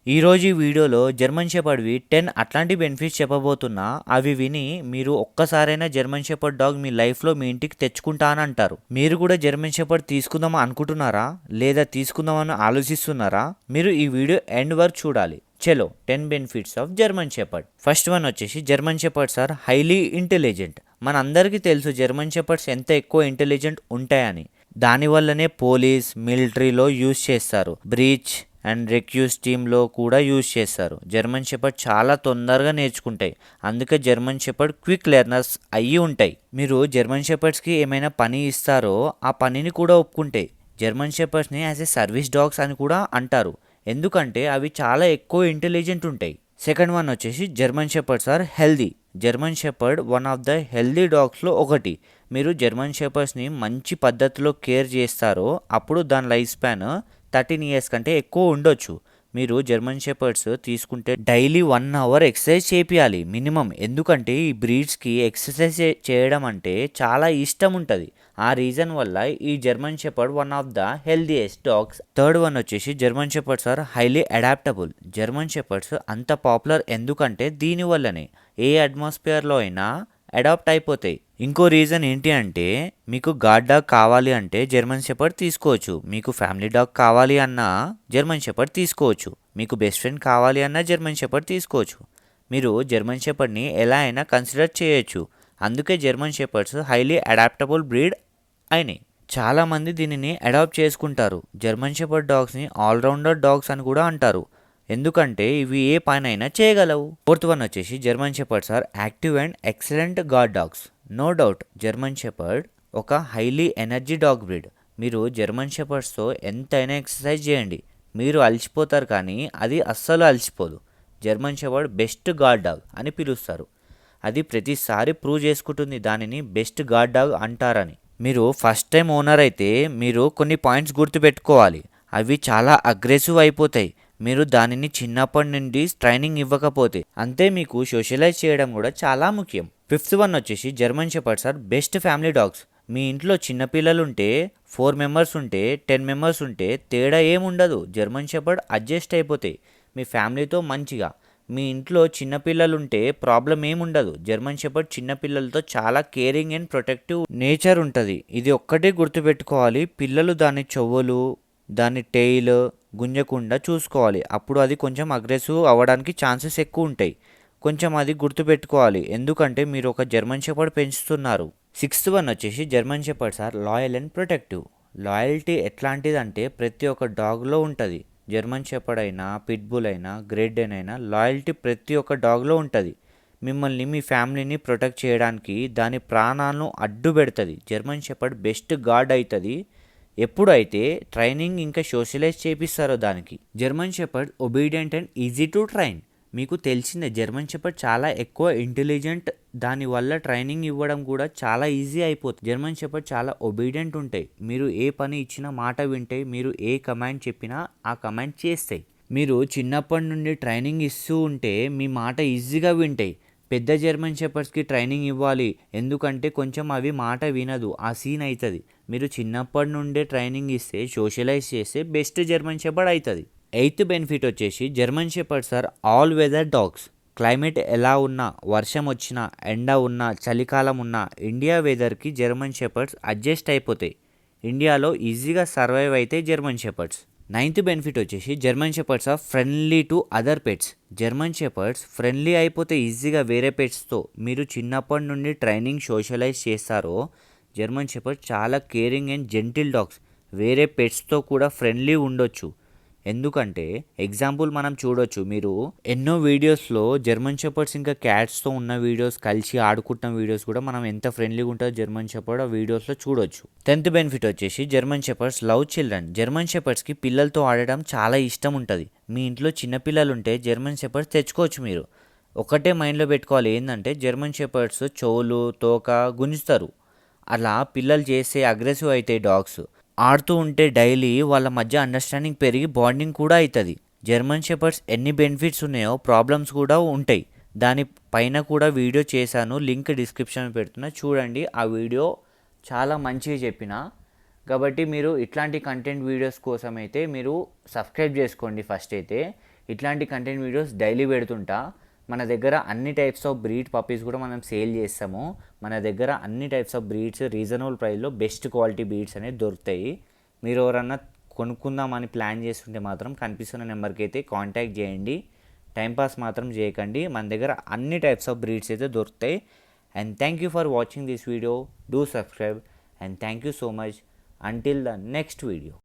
ఈరోజు ఈ వీడియోలో జర్మన్ షెపర్డ్వి 10 అట్లాంటి బెనిఫిట్స్ చెప్పబోతున్నా. అవి విని మీరు ఒక్కసారైనా జర్మన్ షెపర్డ్ డాగ్ మీ లైఫ్లో మీ ఇంటికి తెచ్చుకుంటానంటారు. మీరు కూడా జర్మన్ షెపర్డ్ తీసుకుందామా అనుకుంటున్నారా, లేదా తీసుకుందామని ఆలోచిస్తున్నారా? మీరు ఈ వీడియో ఎండ్ వరకు చూడాలి. చలో 10 benefits of German shepherd. First one వచ్చేసి German shepherds are highly intelligent. మన అందరికీ తెలుసు జర్మన్ షెపర్డ్స్ ఎంత ఎక్కువ ఇంటెలిజెంట్ ఉంటాయని. దానివల్లనే పోలీస్, మిలిటరీలో యూజ్ చేస్తారు. బ్రీచ్ అండ్ రెక్యూస్ టీంలో కూడా యూజ్ చేస్తారు. జర్మన్ షెపర్డ్ చాలా తొందరగా నేర్చుకుంటాయి. అందుకే జర్మన్ షెపర్డ్ క్విక్ లెర్నర్స్ అయ్యి ఉంటాయి. మీరు జర్మన్ షెపర్డ్స్కి ఏమైనా పని ఇస్తారో ఆ పనిని కూడా ఒప్పుకుంటాయి. జర్మన్ షెపర్డ్స్ని యాజ్ ఏ సర్వీస్ డాగ్స్ అని కూడా అంటారు, ఎందుకంటే అవి చాలా ఎక్కువ ఇంటెలిజెంట్ ఉంటాయి. సెకండ్ వన్ వచ్చేసి German shepherds are healthy. German shepherd one of the healthy డాగ్స్లో ఒకటి. మీరు జర్మన్ షెపర్డ్స్ని మంచి పద్ధతిలో కేర్ చేస్తారో అప్పుడు దాని లైఫ్ స్పాన్ 13 ఇయర్స్ కంటే ఎక్కువ ఉండొచ్చు. మీరు జర్మన్ షెపర్డ్స్ తీసుకుంటే డైలీ 1 అవర్ ఎక్సర్సైజ్ చేపియాలి మినిమం. ఎందుకంటే ఈ బ్రీడ్స్కి ఎక్సర్సైజ్ చేయడం అంటే చాలా ఇష్టం ఉంటుంది. ఆ రీజన్ వల్ల ఈ German shepherd one of the healthiest dogs. Third one వచ్చేసి German shepherds are highly adaptable. German shepherds అంత పాపులర్ ఎందుకంటే దీనివల్లనే ఏ అట్మాస్ఫియర్లో అయినా అడాప్ట్ అయిపోతాయి. ఇంకో రీజన్ ఏంటి అంటే, మీకు గార్డ్ డాగ్ కావాలి అంటే జర్మన్ షెపర్డ్ తీసుకోవచ్చు. మీకు ఫ్యామిలీ డాగ్ కావాలి అన్నా జర్మన్ షెపర్డ్ తీసుకోవచ్చు. మీకు బెస్ట్ ఫ్రెండ్ కావాలి అన్నా జర్మన్ షెపర్డ్ తీసుకోవచ్చు. మీరు జర్మన్ షెపర్డ్ని ఎలా అయినా కన్సిడర్ చేయొచ్చు. అందుకే German shepherds highly adaptable breed అయినాయి. చాలామంది దీనిని అడాప్ట్ చేసుకుంటారు. జర్మన్ షెపర్డ్ డాగ్స్ని ఆల్రౌండర్ డాగ్స్ అని కూడా అంటారు, ఎందుకంటే ఇవి ఏ పనైనా చేయగలవు. ఫోర్త్ వన్ వచ్చేసి German shepherds are active and excellent guard dogs. No doubt German shepherd ఒక హైలీ ఎనర్జీ డాగ్ బ్రీడ్. మీరు జర్మన్ షెపర్డ్స్తో ఎంతైనా ఎక్సర్సైజ్ చేయండి, మీరు అలసిపోతారు కానీ అది అస్సలు అలసిపోదు. German shepherd best guard dog అని పిలుస్తారు. అది ప్రతిసారి ప్రూవ్ చేసుకుంటుంది దానిని బెస్ట్ గార్డ్ డాగ్ అంటారని. మీరు ఫస్ట్ టైం ఓనర్ అయితే మీరు కొన్ని పాయింట్స్ గుర్తుపెట్టుకోవాలి. అవి చాలా అగ్రెసివ్ అయిపోతాయి మీరు దానిని చిన్నప్పటి నుండి ట్రైనింగ్ ఇవ్వకపోతే. అంతే, మీకు సోషలైజ్ చేయడం కూడా చాలా ముఖ్యం. ఫిఫ్త్ వన్ వచ్చేసి German shepherds are best family dogs. మీ ఇంట్లో చిన్నపిల్లలు ఉంటే 4 మెంబర్స్ ఉంటే 10 మెంబర్స్ ఉంటే తేడా ఏముండదు. జర్మన్ షెపర్డ్ అడ్జస్ట్ అయిపోతాయి మీ ఫ్యామిలీతో మంచిగా. మీ ఇంట్లో చిన్నపిల్లలు ఉంటే ప్రాబ్లం ఏముండదు. జర్మన్ షెపర్డ్ చిన్నపిల్లలతో చాలా కేరింగ్ అండ్ ప్రొటెక్టివ్ నేచర్ ఉంటుంది. ఇది ఒక్కటే గుర్తుపెట్టుకోవాలి, పిల్లలు దాని చెవులు దాని టెయిల్ గుంజకుండా చూసుకోవాలి. అప్పుడు అది కొంచెం అగ్రెసివ్ అవ్వడానికి ఛాన్సెస్ ఎక్కువ ఉంటాయి. కొంచెం అది గుర్తుపెట్టుకోవాలి, ఎందుకంటే మీరు ఒక జర్మన్ షెపర్డ్ పెంచుతున్నారు. సిక్స్త్ వన్ వచ్చేసి German shepherds are loyal and protective. Loyalty ఎట్లాంటిదంటే ప్రతి ఒక్క డాగ్లో ఉంటుంది. జర్మన్ షెపర్డ్ అయినా, పిట్బుల్ అయినా, గ్రేట్ డేన్ అయినా లాయల్టీ ప్రతి ఒక్క డాగ్లో ఉంటుంది. మిమ్మల్ని మీ ఫ్యామిలీని ప్రొటెక్ట్ చేయడానికి దాని ప్రాణాలను అడ్డు పెడుతుంది. జర్మన్ షెపర్డ్ బెస్ట్ గార్డ్ అవుతుంది ఎప్పుడైతే ట్రైనింగ్ ఇంకా సోషలైజ్ చేపిస్తారో దానికి. German shepherd obedient and easy to train. మీకు తెలిసిందే జర్మన్ షెపర్డ్ చాలా ఎక్కువ ఇంటెలిజెంట్, దానివల్ల ట్రైనింగ్ ఇవ్వడం కూడా చాలా ఈజీ అయిపోతుంది. జర్మన్ షెపర్డ్ చాలా ఒబీడియంట్ ఉంటాయి. మీరు ఏ పని ఇచ్చినా మాట వింటాయి. మీరు ఏ కమాండ్ చెప్పినా ఆ కమాండ్ చేస్తాయి. మీరు చిన్నప్పటి నుండి ట్రైనింగ్ ఇస్తూ ఉంటే మీ మాట ఈజీగా వింటాయి. పెద్ద జర్మన్ షెపర్డ్స్కి ట్రైనింగ్ ఇవ్వాలి, ఎందుకంటే కొంచెం అవి మాట వినదు, ఆ సీన్ అవుతుంది. మీరు చిన్నప్పటి నుండే ట్రైనింగ్ ఇస్తే సోషలైజ్ చేస్తే బెస్ట్ జర్మన్ షెపర్డ్ అవుతుంది. ఎయిత్ బెనిఫిట్ వచ్చేసి German shepherds are all weather dogs. Climate ఎలా ఉన్నా, వర్షం వచ్చినా, ఎండ ఉన్నా, చలికాలం ఉన్నా, ఇండియా వెదర్కి జర్మన్ షెపర్డ్స్ అడ్జస్ట్ అయిపోతాయి. ఇండియాలో ఈజీగా సర్వైవ్ అయితే జర్మన్ షెపర్డ్స్. నైన్త్ బెనిఫిట్ వచ్చేసి German shepherds are friendly to other pets. German shepherds friendly అయిపోతే ఈజీగా వేరే పెట్స్తో. మీరు చిన్నప్పటి నుండి ట్రైనింగ్ సోషలైజ్ చేస్తారో జర్మన్ షెపర్డ్స్ చాలా కేరింగ్ అండ్ జెంటిల్ డాగ్స్. వేరే పెట్స్తో కూడా ఫ్రెండ్లీ ఉండొచ్చు. ఎందుకంటే ఎగ్జాంపుల్ మనం చూడొచ్చు, మీరు ఎన్నో వీడియోస్లో జర్మన్ షెపర్డ్స్ ఇంకా క్యాట్స్తో ఉన్న వీడియోస్, కలిసి ఆడుకుంటున్న వీడియోస్ కూడా మనం ఎంత ఫ్రెండ్లీగా ఉంటుందో జర్మన్ షెపర్డ్ ఆ వీడియోస్లో చూడొచ్చు. 10th బెనిఫిట్ వచ్చేసి German shepherds love children. German షెపర్డ్స్కి పిల్లలతో ఆడడం చాలా ఇష్టం ఉంటుంది. మీ ఇంట్లో చిన్నపిల్లలు ఉంటే జర్మన్ షెపర్డ్స్ తెచ్చుకోవచ్చు. మీరు ఒకటే మైండ్లో పెట్టుకోవాలి, ఏంటంటే జర్మన్ షెపర్డ్స్ చెవులు, తోక గుంజుతారు. అలా పిల్లలు చేస్తే అగ్రెసివ్ అవుతాయి డాగ్స్. ఆడుతూ ఉంటే డైలీ వాళ్ళ మధ్య అండర్స్టాండింగ్ పెరిగి బాండింగ్ కూడా అవుతుంది. జర్మన్ షెపర్డ్స్ ఎన్ని బెనిఫిట్స్ ఉన్నాయో ప్రాబ్లమ్స్ కూడా ఉంటాయి. దాని పైన కూడా వీడియో చేశాను, లింక్ డిస్క్రిప్షన్ పెడుతున్నా, చూడండి. ఆ వీడియో చాలా మంచిగా చెప్పిన. కాబట్టి మీరు ఇట్లాంటి కంటెంట్ వీడియోస్ కోసం అయితే మీరు సబ్స్క్రైబ్ చేసుకోండి ఫస్ట్ అయితే. ఇట్లాంటి కంటెంట్ వీడియోస్ డైలీ పెడుతుంటా. మన దగ్గర అన్ని టైప్స్ ఆఫ్ బ్రీడ్ పప్పీస్ కూడా మనం సేల్ చేస్తాము. మన దగ్గర అన్ని టైప్స్ ఆఫ్ బ్రీడ్స్ రీజనబుల్ ప్రైస్లో బెస్ట్ క్వాలిటీ బ్రీడ్స్ అనేవి దొరుకుతాయి. మీరు ఎవరన్నా కొనుక్కుందామని ప్లాన్ చేస్తుంటే మాత్రం కనిపిస్తున్న నెంబర్కి అయితే కాంటాక్ట్ చేయండి. టైంపాస్ మాత్రం చేయకండి. మన దగ్గర అన్ని టైప్స్ ఆఫ్ బ్రీడ్స్ అయితే దొరుకుతాయి. And thank you for watching this video. Do subscribe and thank you so much. Until the next video.